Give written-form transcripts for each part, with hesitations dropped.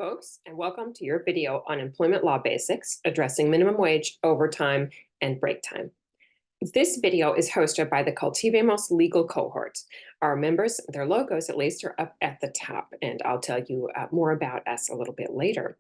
folks, and welcome to your video on employment law basics, addressing minimum wage, overtime, and break time. This video is hosted by the Cultivemos Legal Cohort. Our members, their logos at least, are up at the top, and I'll tell you more about us a little bit later.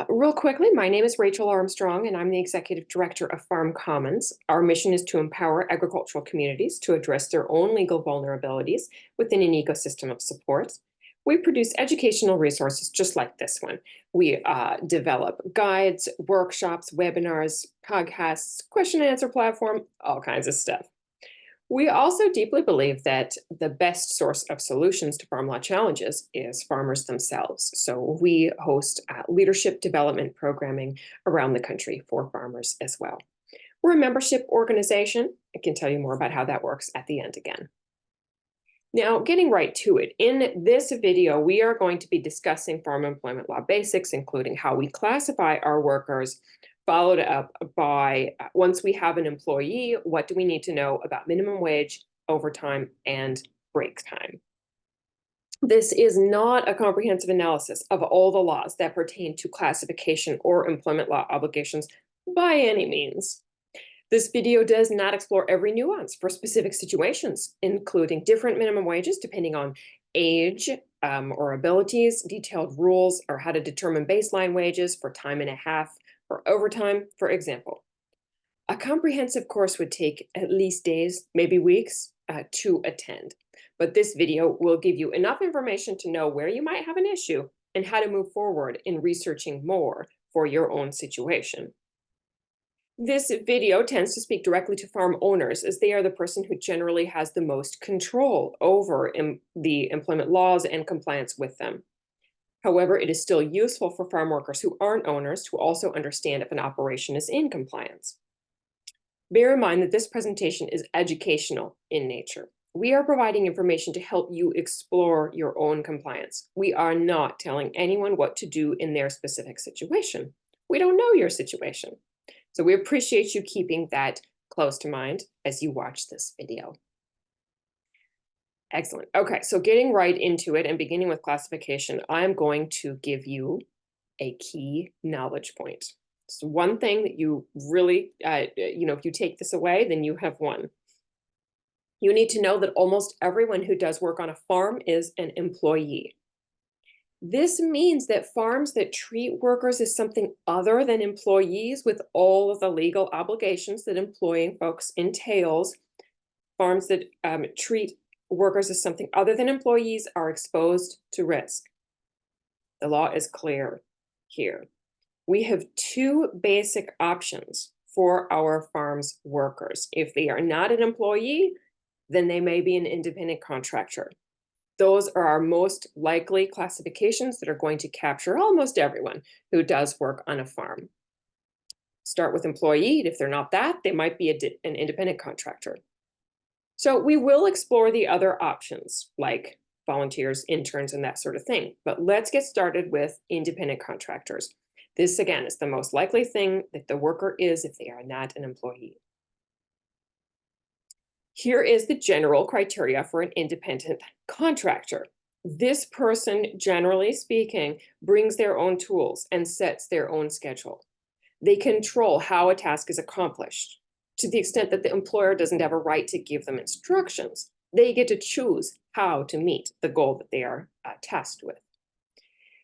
Real quickly, my name is Rachel Armstrong, and I'm the Executive Director of Farm Commons. Our mission is to empower agricultural communities to address their own legal vulnerabilities within an ecosystem of support. We produce educational resources just like this one. We develop guides, workshops, webinars, podcasts, question and answer platform, all kinds of stuff. We also deeply believe that the best source of solutions to farm law challenges is farmers themselves. So we host leadership development programming around the country for farmers as well. We're a membership organization. I can tell you more about how that works at the end again. Now, getting right to it, in this video, we are going to be discussing farm employment law basics, including how we classify our workers, followed up by, once we have an employee, what do we need to know about minimum wage, overtime, and break time? This is not a comprehensive analysis of all the laws that pertain to classification or employment law obligations by any means. This video does not explore every nuance for specific situations, including different minimum wages depending on age or abilities, detailed rules, or how to determine baseline wages for time and a half or overtime, for example. A comprehensive course would take at least days, maybe weeks, to attend. But this video will give you enough information to know where you might have an issue and how to move forward in researching more for your own situation. This video tends to speak directly to farm owners, as they are the person who generally has the most control over the employment laws and compliance with them. However, it is still useful for farm workers who aren't owners to also understand if an operation is in compliance. Bear in mind that this presentation is educational in nature. We are providing information to help you explore your own compliance. We are not telling anyone what to do in their specific situation. We don't know your situation. So we appreciate you keeping that close to mind as you watch this video. Excellent. Okay, so getting right into it and beginning with classification, I'm going to give you a key knowledge point. It's one thing that you really, if you take this away, then you have won. You need to know that almost everyone who does work on a farm is an employee. This means that farms that treat workers as something other than employees with all of the legal obligations that employing folks entails, farms that treat workers as something other than employees are exposed to risk. The law is clear here. We have two basic options for our farm's workers. If they are not an employee, then they may be an independent contractor. Those are our most likely classifications that are going to capture almost everyone who does work on a farm. Start with employee. If they're not that, they might be an independent contractor. So we will explore the other options like volunteers, interns, and that sort of thing. But let's get started with independent contractors. This, again, is the most likely thing that the worker is if they are not an employee. Here is the general criteria for an independent contractor. This person, generally speaking, brings their own tools and sets their own schedule. They control how a task is accomplished to the extent that the employer doesn't have a right to give them instructions. They get to choose how to meet the goal that they are tasked with.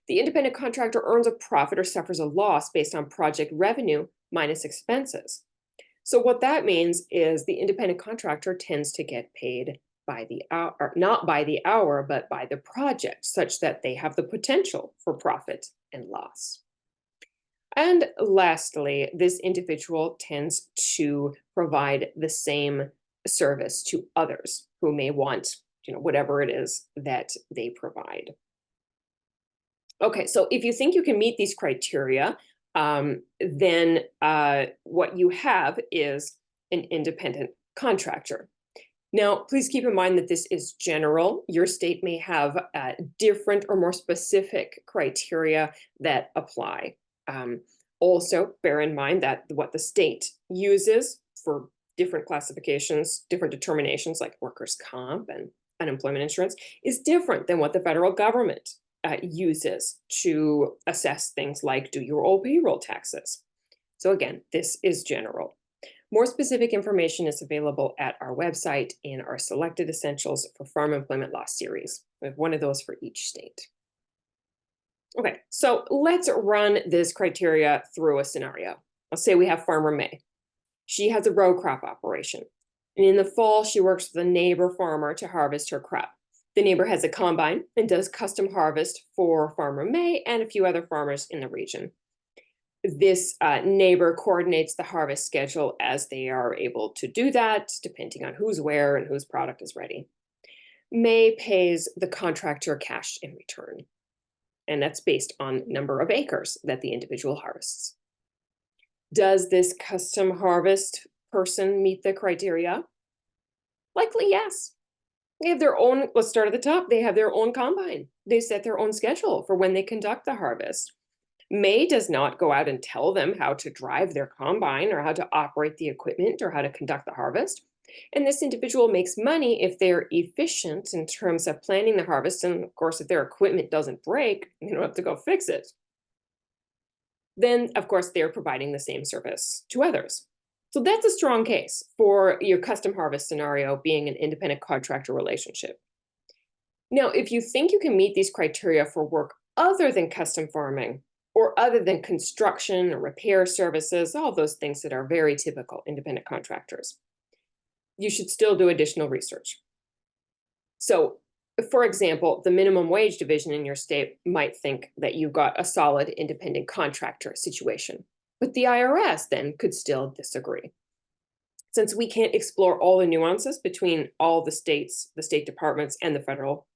The independent contractor earns a profit or suffers a loss based on project revenue minus expenses. So what that means is the independent contractor tends to get paid by the hour, or not by the hour, but by the project, such that they have the potential for profit and loss. And lastly, this individual tends to provide the same service to others who may want, whatever it is that they provide. Okay, so if you think you can meet these criteria, then what you have is an independent contractor. Now, please keep in mind that this is general. Your state may have different or more specific criteria that apply. Also, bear in mind that what the state uses for different classifications, different determinations like workers' comp and unemployment insurance is different than what the federal government uses to assess things like, do you owe payroll taxes? So again, this is general. More specific information is available at our website in our Selected Essentials for Farm Employment Law series. We have one of those for each state. Okay, so let's run this criteria through a scenario. Let's say we have farmer May. She has a row crop operation. And in the fall, she works with a neighbor farmer to harvest her crop. The neighbor has a combine and does custom harvest for farmer May and a few other farmers in the region. This neighbor coordinates the harvest schedule as they are able to do that, depending on who's where and whose product is ready. May pays the contractor cash in return, and that's based on number of acres that the individual harvests. Does this custom harvest person meet the criteria? Likely yes. They have their own, let's start at the top, they have their own combine. They set their own schedule for when they conduct the harvest. May does not go out and tell them how to drive their combine or how to operate the equipment or how to conduct the harvest. And this individual makes money if they're efficient in terms of planning the harvest. And of course, if their equipment doesn't break, they don't have to go fix it. Then, of course, they're providing the same service to others. So that's a strong case for your custom harvest scenario being an independent contractor relationship. Now, if you think you can meet these criteria for work other than custom farming, or other than construction or repair services, all those things that are very typical independent contractors, you should still do additional research. So, for example, the minimum wage division in your state might think that you've got a solid independent contractor situation, but the IRS then could still disagree. Since we can't explore all the nuances between all the states, the state departments, and the federal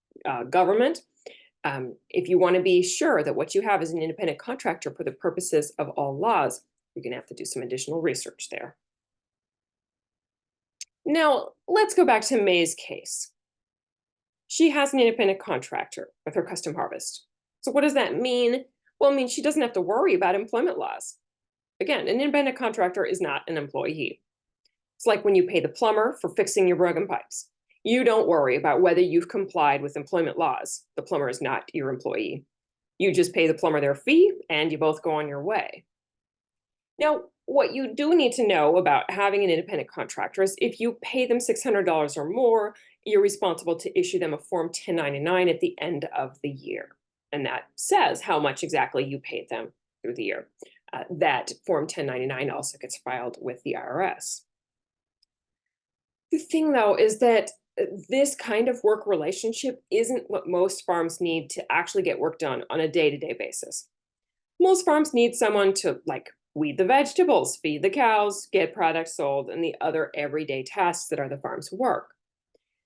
government, if you want to be sure that what you have is an independent contractor for the purposes of all laws, you're going to have to do some additional research there. Now, let's go back to May's case. She has an independent contractor with her custom harvest. So what does that mean? Well, it means she doesn't have to worry about employment laws. Again, an independent contractor is not an employee. It's like when you pay the plumber for fixing your broken pipes. You don't worry about whether you've complied with employment laws. The plumber is not your employee. You just pay the plumber their fee and you both go on your way. Now, what you do need to know about having an independent contractor is if you pay them $600 or more, you're responsible to issue them a Form 1099 at the end of the year. And that says how much exactly you paid them through the year. That Form 1099 also gets filed with the IRS. The thing, though, is that this kind of work relationship isn't what most farms need to actually get work done on a day-to-day basis. Most farms need someone to, like, weed the vegetables, feed the cows, get products sold, and the other everyday tasks that are the farm's work.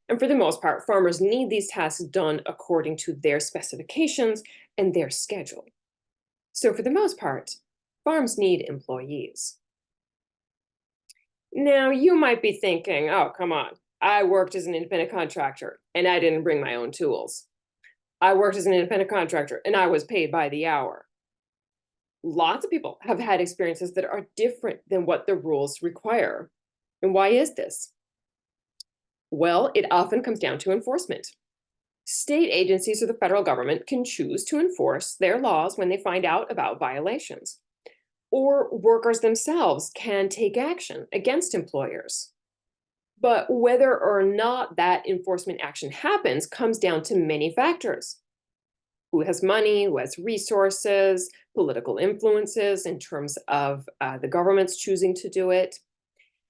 And for the most part, farmers need these tasks done according to their specifications and their schedule. So for the most part, farms need employees. Now, you might be thinking, oh, come on. I worked as an independent contractor and I didn't bring my own tools. I worked as an independent contractor and I was paid by the hour. Lots of people have had experiences that are different than what the rules require. And why is this? Well, it often comes down to enforcement. State agencies or the federal government can choose to enforce their laws when they find out about violations. Or workers themselves can take action against employers. But whether or not that enforcement action happens comes down to many factors. Who has money, who has resources, political influences in terms of the government's choosing to do it.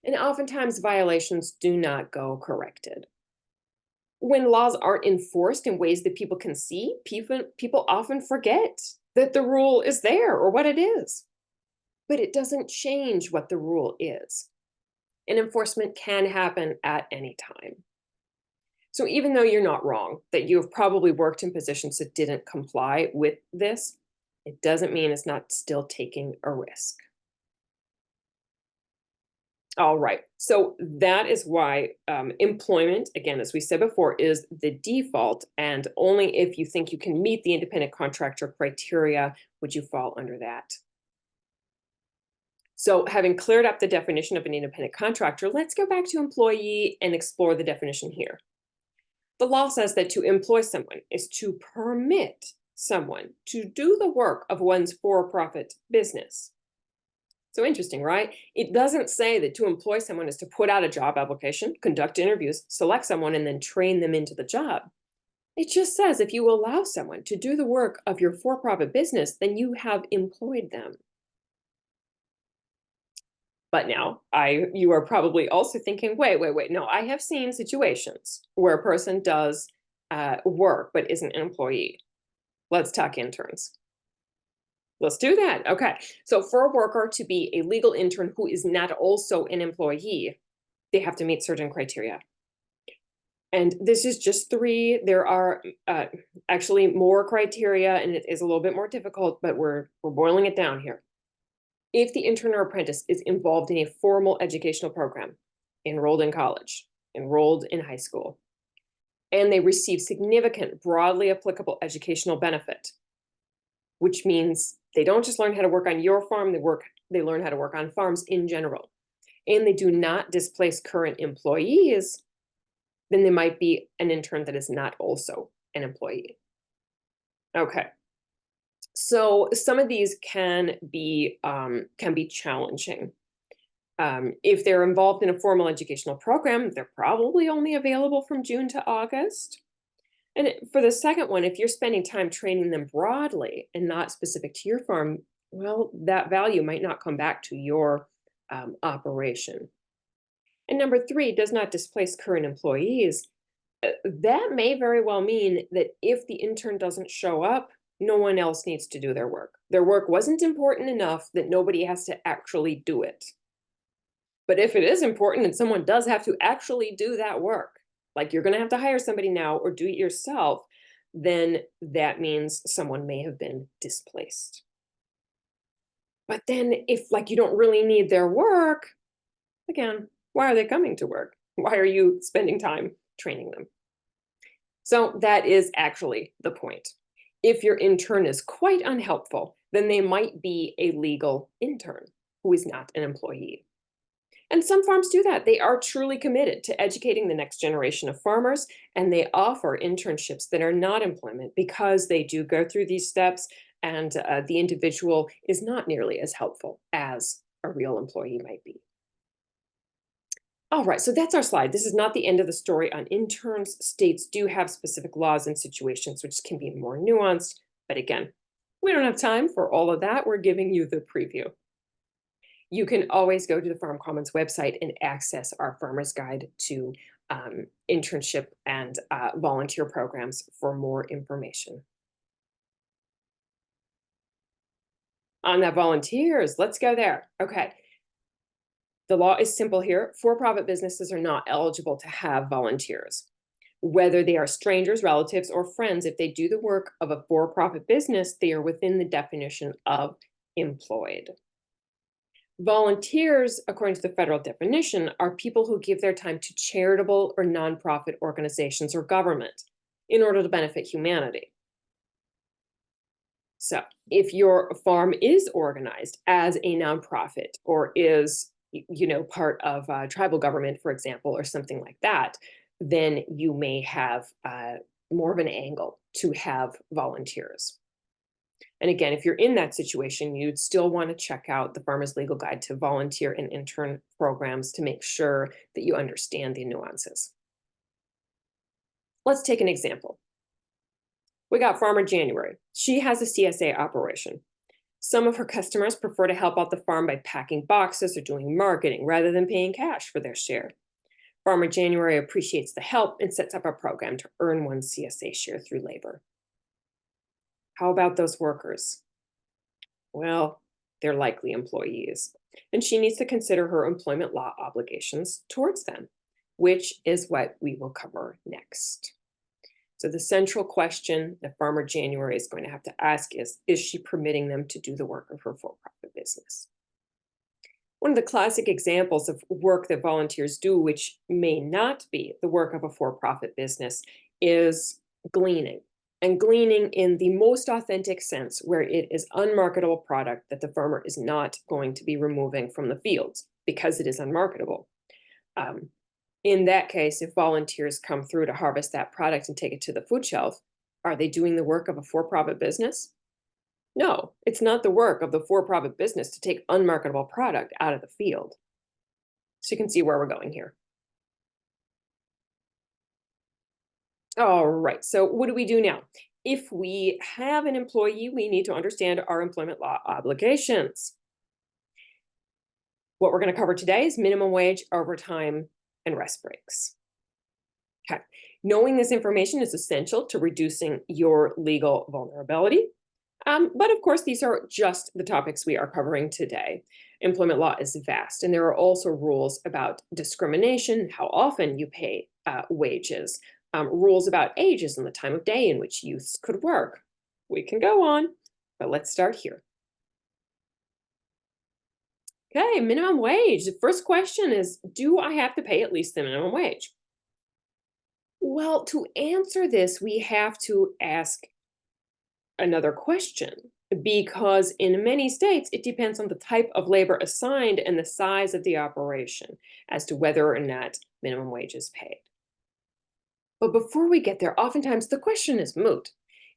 And oftentimes violations do not go corrected. When laws aren't enforced in ways that people can see, people often forget that the rule is there or what it is. But it doesn't change what the rule is. And enforcement can happen at any time. So even though you're not wrong, that you have probably worked in positions that didn't comply with this, it doesn't mean it's not still taking a risk. All right, so that is why employment, again, as we said before, is the default, and only if you think you can meet the independent contractor criteria would you fall under that. So having cleared up the definition of an independent contractor, let's go back to employee and explore the definition here. The law says that to employ someone is to permit someone to do the work of one's for-profit business. So interesting, right? It doesn't say that to employ someone is to put out a job application, conduct interviews, select someone, and then train them into the job. It just says if you allow someone to do the work of your for-profit business, then you have employed them. But now you are probably also thinking, wait, no, I have seen situations where a person does work but isn't an employee. Let's talk interns. Let's do that. Okay. So for a worker to be a legal intern who is not also an employee, they have to meet certain criteria. And this is just 3. There are actually more criteria, and it is a little bit more difficult, but we're boiling it down here. If the intern or apprentice is involved in a formal educational program, enrolled in college, enrolled in high school, and they receive significant, broadly applicable educational benefit, which means they don't just learn how to work on your farm, they learn how to work on farms in general, and they do not displace current employees, then they might be an intern that is not also an employee. Okay. So some of these can be challenging. If they're involved in a formal educational program, they're probably only available from June to August. And for the second one, if you're spending time training them broadly and not specific to your farm, well, that value might not come back to your operation. And number 3, does not displace current employees. That may very well mean that if the intern doesn't show up, no one else needs to do their work. Their work wasn't important enough that nobody has to actually do it. But if it is important and someone does have to actually do that work, like you're going to have to hire somebody now or do it yourself, then that means someone may have been displaced. But then if like you don't really need their work, again, why are they coming to work? Why are you spending time training them? So that is actually the point. If your intern is quite unhelpful, then they might be a legal intern who is not an employee. And some farms do that. They are truly committed to educating the next generation of farmers, and they offer internships that are not employment because they do go through these steps, and the individual is not nearly as helpful as a real employee might be. All right, so that's our slide. This is not the end of the story on interns. States do have specific laws and situations which can be more nuanced, but again, we don't have time for all of that. We're giving you the preview. You can always go to the Farm Commons website and access our Farmer's Guide to internship and volunteer programs for more information. On that volunteers, let's go there. Okay. The law is simple here. For-profit businesses are not eligible to have volunteers. Whether they are strangers, relatives, or friends, if they do the work of a for-profit business, they are within the definition of employed. Volunteers, according to the federal definition, are people who give their time to charitable or nonprofit organizations or government in order to benefit humanity. So if your farm is organized as a nonprofit or is part of tribal government, for example, or something like that, then you may have more of an angle to have volunteers. And again, if you're in that situation, you'd still want to check out the Farmer's Legal Guide to volunteer and intern programs to make sure that you understand the nuances. Let's take an example. We got Farmer January. She has a CSA operation. Some of her customers prefer to help out the farm by packing boxes or doing marketing rather than paying cash for their share. Farmer January appreciates the help and sets up a program to earn one's CSA share through labor. How about those workers? Well, they're likely employees, and she needs to consider her employment law obligations towards them, which is what we will cover next. So the central question that Farmer January is going to have to ask is she permitting them to do the work of her for-profit business? One of the classic examples of work that volunteers do, which may not be the work of a for-profit business, is gleaning. And gleaning in the most authentic sense, where it is unmarketable product that the farmer is not going to be removing from the fields because it is unmarketable. In that case, if volunteers come through to harvest that product and take it to the food shelf, Are they doing the work of a for-profit business? No, it's not the work of the for-profit business to take unmarketable product out of the field. So you can see where we're going here. All right, so what do we do now? If we have an employee, we need to understand our employment law obligations. What we're going to cover today is minimum wage, overtime, and rest breaks. Okay, knowing this information is essential to reducing your legal vulnerability. But of course, these are just the topics we are covering today. Employment law is vast, and there are also rules about discrimination, how often you pay wages, rules about ages and the time of day in which youths could work. We can go on, but let's start here. Okay, minimum wage. The first question is, do I have to pay at least the minimum wage? Well, to answer this, we have to ask another question, because in many states, it depends on the type of labor assigned and the size of the operation as to whether or not minimum wage is paid. But before we get there, oftentimes the question is moot.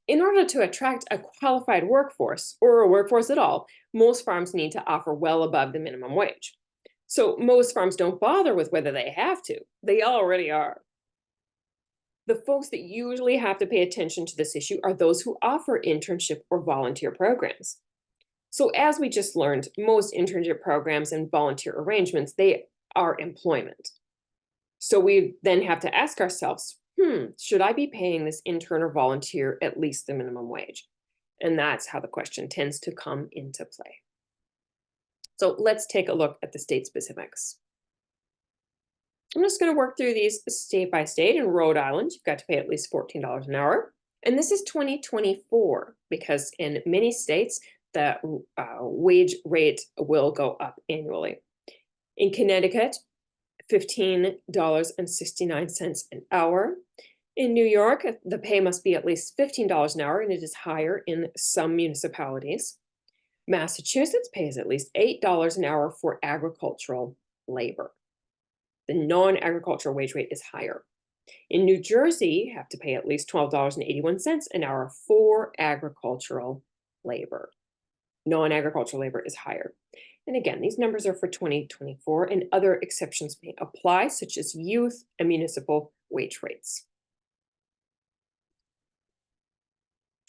In order to attract a qualified workforce, or a workforce at all, most farms need to offer well above the minimum wage. So most farms don't bother with whether they have to. They already are. The folks that usually have to pay attention to this issue are those who offer internship or volunteer programs. So as we just learned, most internship programs and volunteer arrangements, they are employment. So we then have to ask ourselves, should I be paying this intern or volunteer at least the minimum wage? And that's how the question tends to come into play. So let's take a look at the state specifics. I'm just going to work through these state by state. In Rhode Island, you've got to pay at least $14 an hour. And this is 2024, because in many states, the wage rate will go up annually. In Connecticut, $15.69 an hour. In New York, the pay must be at least $15 an hour, and it is higher in some municipalities. Massachusetts pays at least $8 an hour for agricultural labor. The non-agricultural wage rate is higher. In New Jersey, you have to pay at least $12.81 an hour for agricultural labor. Non-agricultural labor is higher. And again, these numbers are for 2024, and other exceptions may apply, such as youth and municipal wage rates.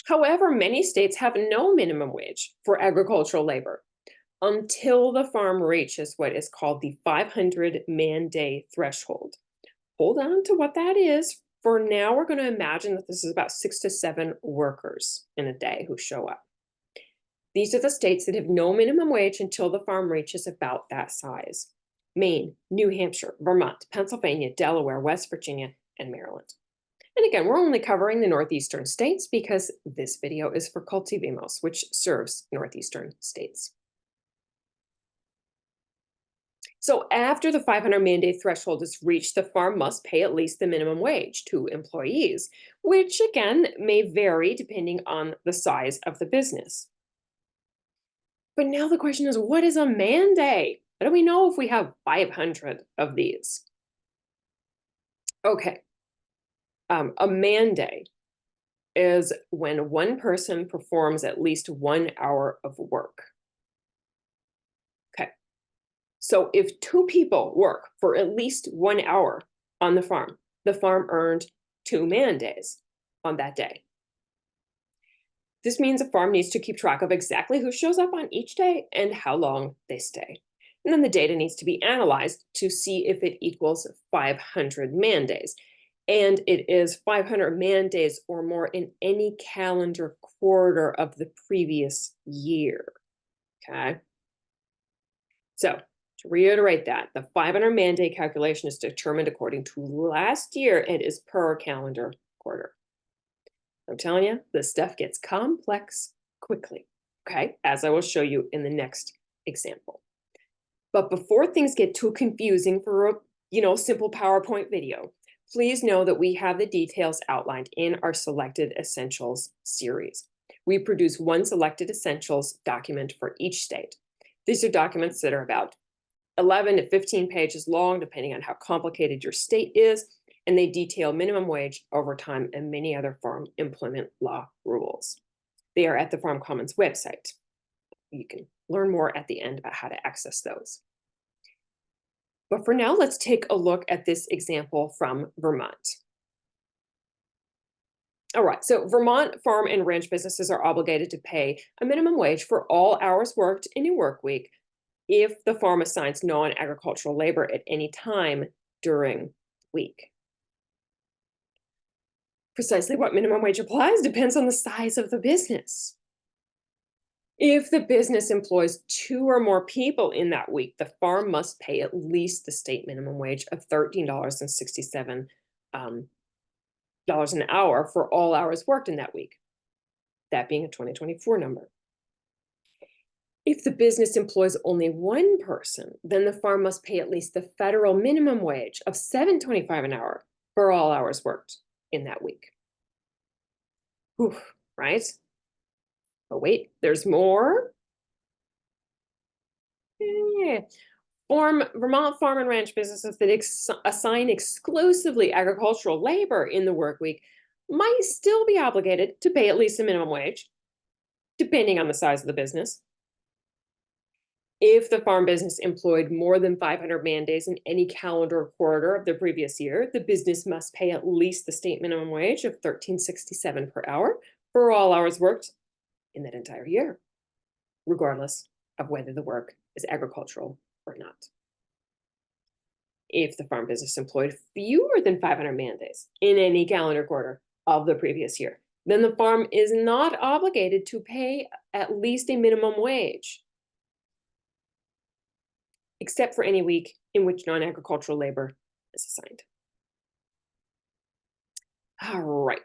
However, many states have no minimum wage for agricultural labor until the farm reaches what is called the 500 man-day threshold. Hold on to what that is. For now, we're going to imagine that this is about 6 to 7 workers in a day who show up. These are the states that have no minimum wage until the farm reaches about that size: Maine, New Hampshire, Vermont, Pennsylvania, Delaware, West Virginia, and Maryland. And again, we're only covering the northeastern states because this video is for Cultivemos, which serves northeastern states. So after the 500 man-day threshold is reached, the farm must pay at least the minimum wage to employees, which again may vary depending on the size of the business. But now the question is, what is a man-day? How do we know if we have 500 of these? Okay, a man-day is when one person performs at least 1 hour of work. Okay, so if 2 people work for at least 1 hour on the farm earned 2 man-days on that day. This means a farm needs to keep track of exactly who shows up on each day and how long they stay. And then the data needs to be analyzed to see if it equals 500 man-days. And it is 500 man-days or more in any calendar quarter of the previous year. Okay? So, to reiterate that, the 500 man-day calculation is determined according to last year and is per calendar quarter. I'm telling you, this stuff gets complex quickly, okay, as I will show you in the next example. But before things get too confusing for a, simple PowerPoint video, please know that we have the details outlined in our Selected Essentials series. We produce one Selected Essentials document for each state. These are documents that are about 11 to 15 pages long, depending on how complicated your state is. and they detail minimum wage, overtime, and many other farm employment law rules. They are at the Farm Commons website. You can learn more at the end about how to access those. But for now, let's take a look at this example from Vermont. All right, so Vermont farm and ranch businesses are obligated to pay a minimum wage for all hours worked in a work week if the farm assigns non-agricultural labor at any time during the week. Precisely what minimum wage applies depends on the size of the business. If the business employs 2 or more people in that week, the farm must pay at least the state minimum wage of $13.67 an hour for all hours worked in that week, that being a 2024 number. If the business employs only 1 person, then the farm must pay at least the federal minimum wage of $7.25 an hour for all hours worked in that week. Whew, right? But wait, there's more. Yeah. Vermont farm and ranch businesses that assign exclusively agricultural labor in the work week might still be obligated to pay at least a minimum wage, depending on the size of the business. If the farm business employed more than 500 man days in any calendar quarter of the previous year, the business must pay at least the state minimum wage of $13.67 per hour for all hours worked in that entire year, regardless of whether the work is agricultural or not. If the farm business employed fewer than 500 man days in any calendar quarter of the previous year, then the farm is not obligated to pay at least a minimum wage, except for any week in which non-agricultural labor is assigned. All right.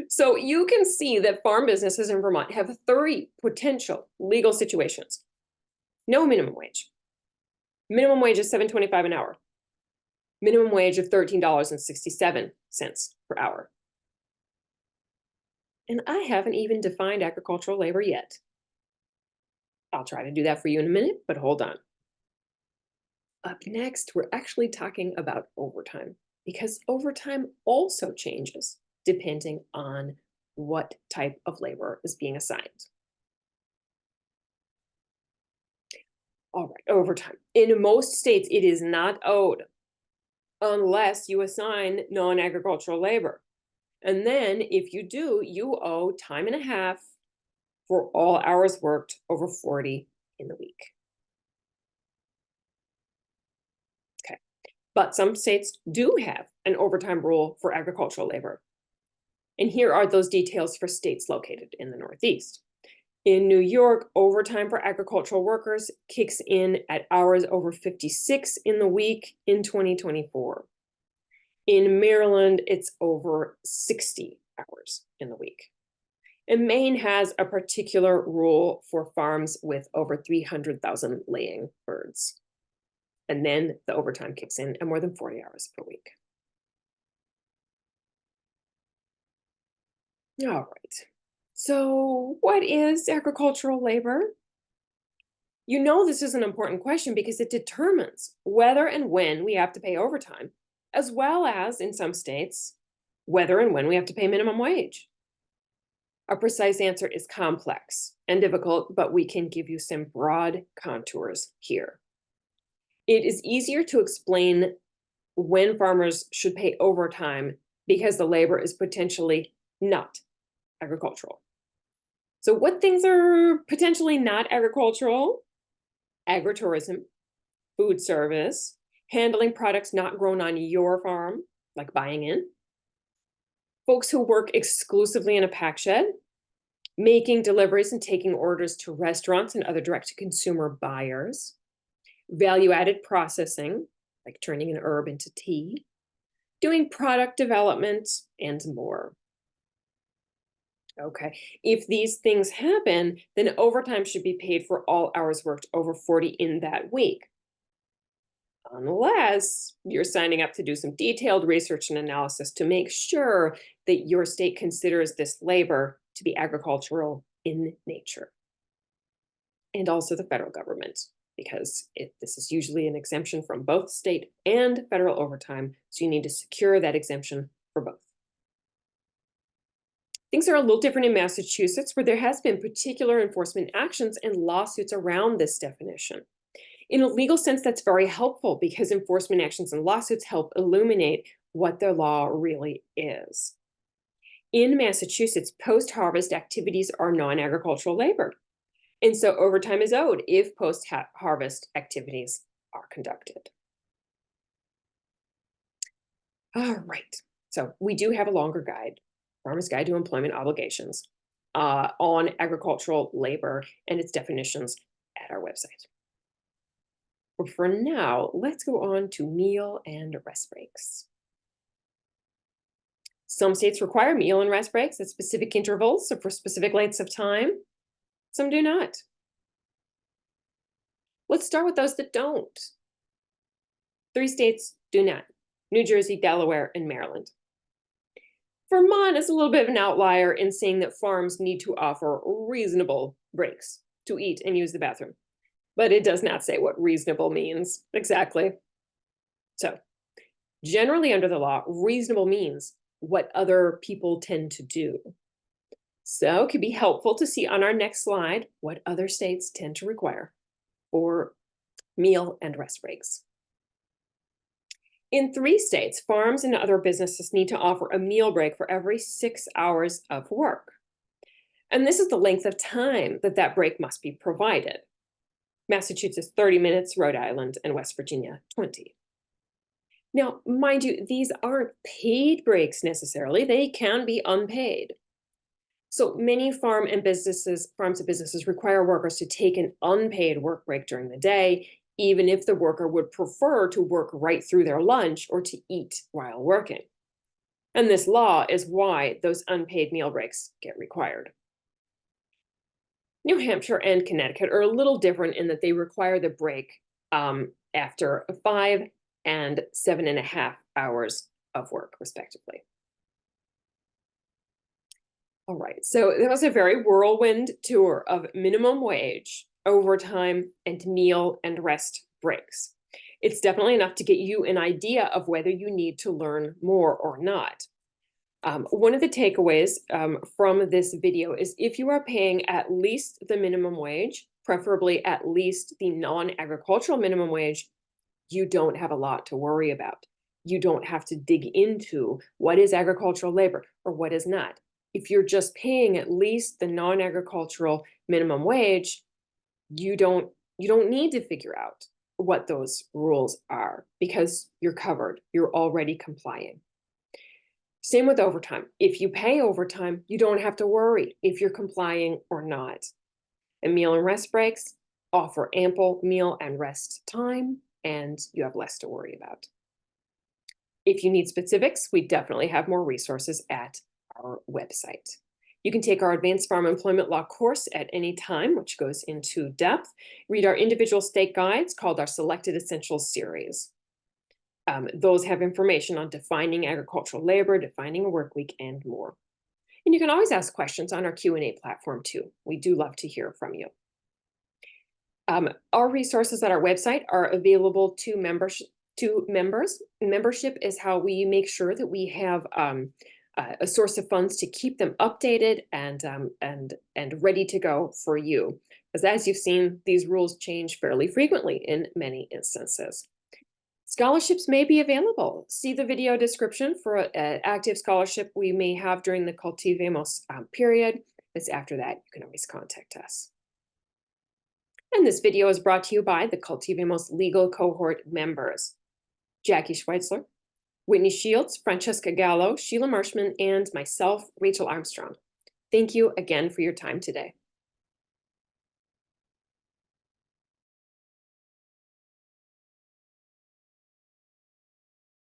So you can see that farm businesses in Vermont have 3 potential legal situations. No minimum wage. Minimum wage is $7.25 an hour. Minimum wage of $13.67 per hour. And I haven't even defined agricultural labor yet. I'll try to do that for you in a minute, but hold on. Up next, we're actually talking about overtime, because overtime also changes depending on what type of labor is being assigned. All right, overtime. In most states, it is not owed unless you assign non-agricultural labor. And then if you do, you owe time and a half for all hours worked over 40 in the week. Okay, but some states do have an overtime rule for agricultural labor. And here are those details for states located in the Northeast. In New York, overtime for agricultural workers kicks in at hours over 56 in the week in 2024. In Maryland, it's over 60 hours in the week. And Maine has a particular rule for farms with over 300,000 laying birds. And then the overtime kicks in at more than 40 hours per week. All right. So what is agricultural labor? You know this is an important question because it determines whether and when we have to pay overtime, as well as, in some states, whether and when we have to pay minimum wage. A precise answer is complex and difficult, but we can give you some broad contours here. It is easier to explain when farmers should pay overtime because the labor is potentially not agricultural. So what things are potentially not agricultural? Agritourism, food service, handling products not grown on your farm, like buying in. Folks who work exclusively in a pack shed, making deliveries and taking orders to restaurants and other direct-to-consumer buyers. Value-added processing, like turning an herb into tea. Doing product development, and more. Okay, if these things happen, then overtime should be paid for all hours worked over 40 in that week. Unless you're signing up to do some detailed research and analysis to make sure that your state considers this labor to be agricultural in nature. And also the federal government because this is usually an exemption from both state and federal overtime, so you need to secure that exemption for both. Things are a little different in Massachusetts, where there has been particular enforcement actions and lawsuits around this definition. In a legal sense, that's very helpful because enforcement actions and lawsuits help illuminate what the law really is. In Massachusetts, post-harvest activities are non-agricultural labor, and so overtime is owed if post-harvest activities are conducted. All right, so we do have a longer guide, Farmer's Guide to Employment Obligations, on agricultural labor and its definitions at our website. But for now, let's go on to meal and rest breaks. Some states require meal and rest breaks at specific intervals, so for specific lengths of time. Some do not. Let's start with those that don't. 3 states do not: New Jersey, Delaware, and Maryland. Vermont is a little bit of an outlier in saying that farms need to offer reasonable breaks to eat and use the bathroom, but it does not say what reasonable means exactly. So, generally under the law, reasonable means what other people tend to do. So it could be helpful to see on our next slide what other states tend to require for meal and rest breaks. In 3 states, farms and other businesses need to offer a meal break for every 6 hours of work. And this is the length of time that that break must be provided. Massachusetts, 30 minutes, Rhode Island, and West Virginia, 20. Now, mind you, these aren't paid breaks necessarily. They can be unpaid. So many farms and businesses require workers to take an unpaid work break during the day, even if the worker would prefer to work right through their lunch or to eat while working. And this law is why those unpaid meal breaks get required. New Hampshire and Connecticut are a little different in that they require the break after 5 and 7.5 hours of work, respectively. All right, so that was a very whirlwind tour of minimum wage, overtime, and meal and rest breaks. It's definitely enough to get you an idea of whether you need to learn more or not. One of the takeaways from this video is if you are paying at least the minimum wage, preferably at least the non-agricultural minimum wage, you don't have a lot to worry about. You don't have to dig into what is agricultural labor or what is not. If you're just paying at least the non-agricultural minimum wage, you don't need to figure out what those rules are because you're covered. You're already complying. Same with overtime. If you pay overtime, you don't have to worry if you're complying or not. And meal and rest breaks offer ample meal and rest time, and you have less to worry about. If you need specifics, we definitely have more resources at our website. You can take our Advanced Farm Employment Law course at any time, which goes into depth. Read our individual state guides called our Selected Essentials series. Those have information on defining agricultural labor, defining a work week, and more. And you can always ask questions on our Q&A platform too. We do love to hear from you. Our resources at our website are available to members. Membership is how we make sure that we have a source of funds to keep them updated and ready to go for you. Because as you've seen, these rules change fairly frequently in many instances. Scholarships may be available. See the video description for an active scholarship we may have during the Cultivemos period. But after that, you can always contact us. And this video is brought to you by the Cultivemos Legal Cohort members: Jackie Schweitzler, Whitney Shields, Francesca Gallo, Sheila Marshman, and myself, Rachel Armstrong. Thank you again for your time today.